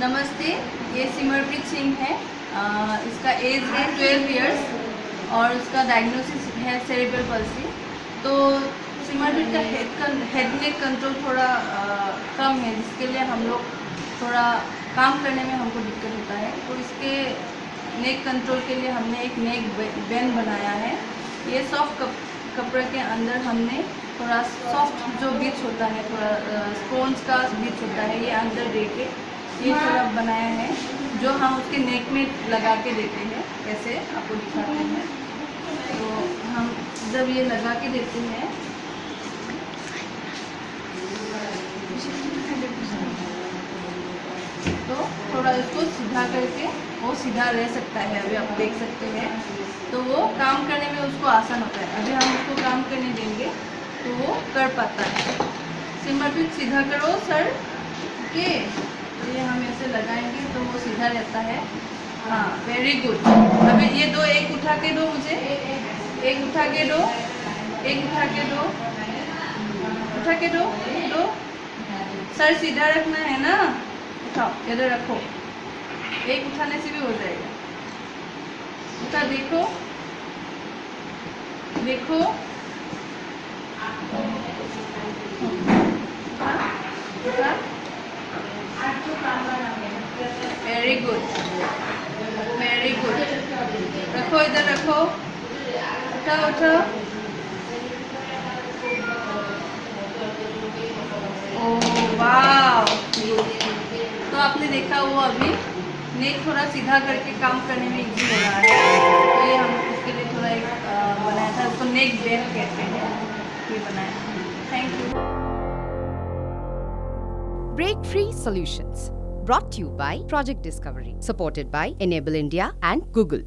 नमस्ते, ये सिमरप्रीत सिंह है। इसका एज है 12 इयर्स और उसका डायग्नोसिस है सेरेब्रल पल्सी। तो सिमरप्रीत का हेड नेक कंट्रोल थोड़ा कम है, जिसके लिए हम लोग थोड़ा काम करने में हमको दिक्कत होता है। तो इसके नेक कंट्रोल के लिए हमने एक नेक बैंड बनाया है। ये सॉफ्ट कपड़े के अंदर हमने थोड़ा सॉफ्ट जो बीच होता है, थोड़ा स्पॉन्ज का बीच होता है, ये अंदर दे के ये थोड़ा बनाया है, जो हम उसके नेक में लगा के देते हैं। कैसे आपको दिखाते हैं। तो हम जब ये लगा के देते हैं तो थोड़ा इसको सीधा करके वो सीधा रह सकता है। अभी आप देख सकते हैं, तो वो काम करने में उसको आसान होता है। अभी हम उसको काम करने देंगे तो वो कर पाता है। सिमरप्रीत सीधा करो सर, ओके। तो ये हम ऐसे लगाएंगे तो वो सीधा रहता है। हाँ, वेरी गुड। अभी ये दो, एक उठा के दो मुझे, एक उठा के दो, एक उठा के दो, उठा के दो, दो। सर सीधा रखना है ना, उठाओ, इधर रखो। एक उठाने से भी हो जाएगा। उठा, देखो देखो, उठा। Very good, very good. रखो, इधर रखो, उठाओ उठाओ। ओह वाह। तो आपने देखा वो अभी नेक थोड़ा सीधा करके काम करने में इजी हो रहा है। तो ये हम उसके लिए थोड़ा एक बनाया था, उसको नेक बैंड कहते हैं, ये बनाया। Thank you. Break Free Solutions, brought to you by Project Discovery, supported by Enable India and Google.